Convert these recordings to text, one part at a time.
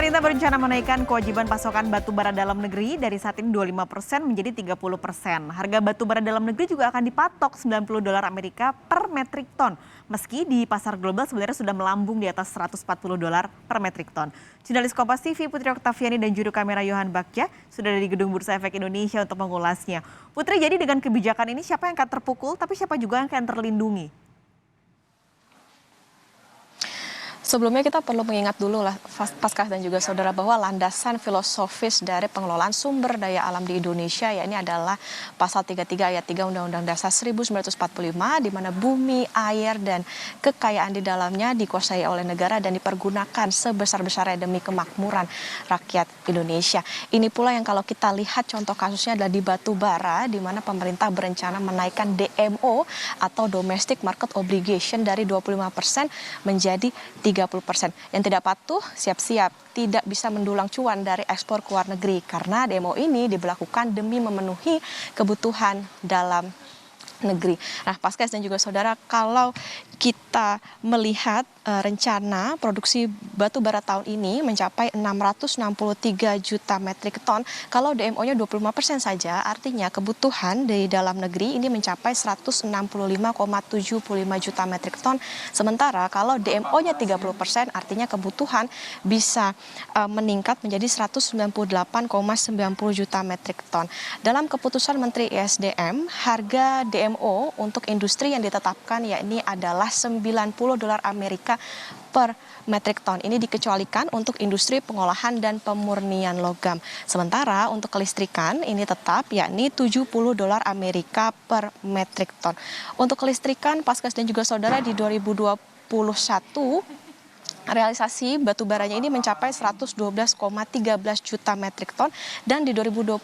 Pemerintah berencana menaikkan kewajiban pasokan batu bara dalam negeri dari saat ini 25% menjadi 30%. Harga batu bara dalam negeri juga akan dipatok $90 per metrik ton. Meski di pasar global sebenarnya sudah melambung di atas $140 per metrik ton. Jurnalis Kompas TV Putri Oktaviani dan juru kamera Yohan Bagja sudah ada di Gedung Bursa Efek Indonesia untuk mengulasnya. Putri, jadi dengan kebijakan ini siapa yang akan terpukul tapi siapa juga yang akan terlindungi? Sebelumnya kita perlu mengingat dulu lah, Paskas dan juga saudara, bahwa landasan filosofis dari pengelolaan sumber daya alam di Indonesia ya ini adalah pasal 33 ayat 3 Undang-Undang Dasar 1945 di mana bumi, air, dan kekayaan di dalamnya dikuasai oleh negara dan dipergunakan sebesar-besarnya demi kemakmuran rakyat Indonesia. Ini pula yang kalau kita lihat contoh kasusnya adalah di batu bara di mana pemerintah berencana menaikkan DMO atau Domestic Market Obligation dari 25% menjadi 30%. Yang tidak patuh siap-siap tidak bisa mendulang cuan dari ekspor ke luar negeri karena demo ini diberlakukan demi memenuhi kebutuhan dalam negeri. Nah, Paskas dan juga saudara, kalau kita melihat rencana produksi batu bara tahun ini mencapai 663 juta metrik ton. Kalau DMO-nya 25% saja, artinya kebutuhan dari dalam negeri ini mencapai 165,75 juta metrik ton. Sementara kalau DMO-nya 30%, artinya kebutuhan bisa meningkat menjadi 198,90 juta metrik ton. Dalam keputusan Menteri ESDM, harga DMO untuk industri yang ditetapkan yakni adalah $90 Amerika per metrik ton. Ini dikecualikan untuk industri pengolahan dan pemurnian logam. Sementara untuk kelistrikan ini tetap yakni $70 Amerika per metrik ton. Untuk kelistrikan, Paskas dan juga saudara, di 2021 realisasi batu baranya ini mencapai 112,13 juta metrik ton dan di 2022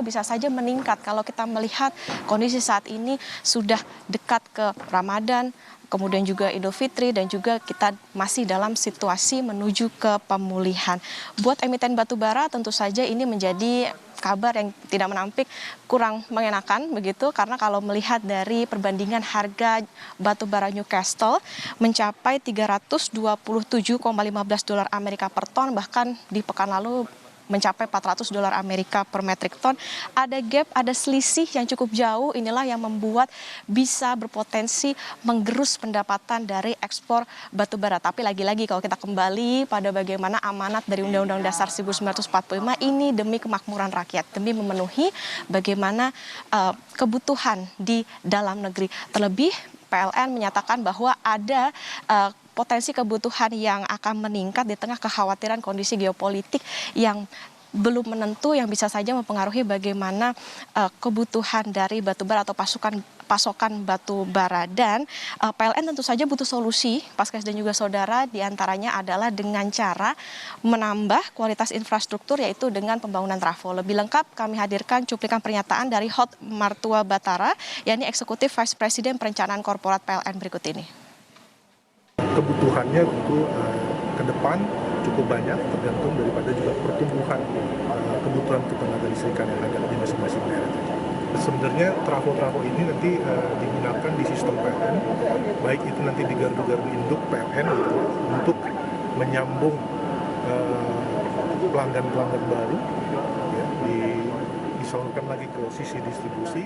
bisa saja meningkat kalau kita melihat kondisi saat ini sudah dekat ke Ramadan, kemudian juga Idul Fitri, dan juga kita masih dalam situasi menuju ke pemulihan. Buat emiten batu bara tentu saja ini menjadi kabar yang tidak menampik kurang mengenakan begitu, karena kalau melihat dari perbandingan harga batu bara Newcastle mencapai $327,15 Amerika per ton, bahkan di pekan lalu mencapai $400 Amerika per metrik ton. Ada gap, ada selisih yang cukup jauh. Inilah yang membuat bisa berpotensi menggerus pendapatan dari ekspor batu bara. Tapi lagi-lagi kalau kita kembali pada bagaimana amanat dari Undang-Undang Dasar 1945 ini demi kemakmuran rakyat, demi memenuhi bagaimana kebutuhan di dalam negeri. Terlebih PLN menyatakan bahwa ada potensi kebutuhan yang akan meningkat di tengah kekhawatiran kondisi geopolitik yang belum menentu yang bisa saja mempengaruhi bagaimana kebutuhan dari batu bara atau pasokan batu bara. Dan PLN tentu saja butuh solusi, Paskas dan juga saudara, diantaranya adalah dengan cara menambah kualitas infrastruktur, yaitu dengan pembangunan trafo. Lebih lengkap kami hadirkan cuplikan pernyataan dari Hot Martua Batara, yakni Eksekutif Vice President Perencanaan Korporat PLN berikut ini. Kebutuhannya tentu ke depan cukup banyak, tergantung daripada juga pertumbuhan kebutuhan ketenaga listrikan yang ada di masing-masing daerah. Sebenarnya trafo-trafo ini nanti digunakan di sistem PLN, baik itu nanti di gardu-gardu induk PLN gitu, untuk menyambung pelanggan-pelanggan baru, ya, disalurkan lagi ke sisi distribusi.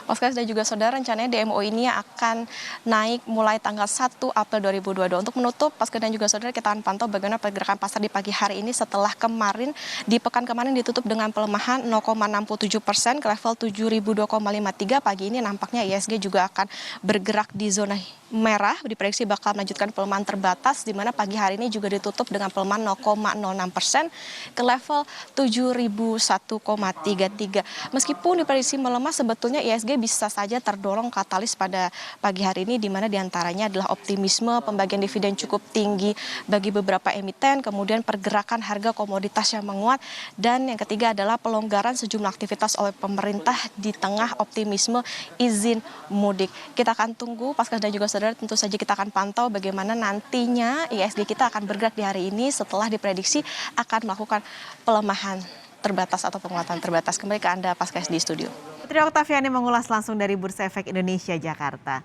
Paskas dan juga saudara, rencananya DMO ini akan naik mulai tanggal 1 April 2022. Untuk menutup, Paskas dan juga saudara, kita akan pantau bagaimana pergerakan pasar di pagi hari ini setelah kemarin, di pekan kemarin ditutup dengan pelemahan 0,67% ke level 7.002,53. Pagi ini nampaknya ISG juga akan bergerak di zona merah, diprediksi bakal melanjutkan pelemahan terbatas, di mana pagi hari ini juga ditutup dengan pelemahan 0,06% ke level 7.001,33. Meskipun diprediksi melemah, sebetulnya ISG bisa saja terdorong katalis pada pagi hari ini, di mana diantaranya adalah optimisme pembagian dividen cukup tinggi bagi beberapa emiten, kemudian pergerakan harga komoditas yang menguat, dan yang ketiga adalah pelonggaran sejumlah aktivitas oleh pemerintah di tengah optimisme izin mudik. Kita akan tunggu, Paskas dan juga saudara, tentu saja kita akan pantau bagaimana nantinya ISG kita akan bergerak di hari ini setelah diprediksi akan melakukan pelemahan terbatas atau penguatan terbatas. Kembali ke Anda, Paskas, di studio. Putri Oktaviani mengulas langsung dari Bursa Efek Indonesia, Jakarta.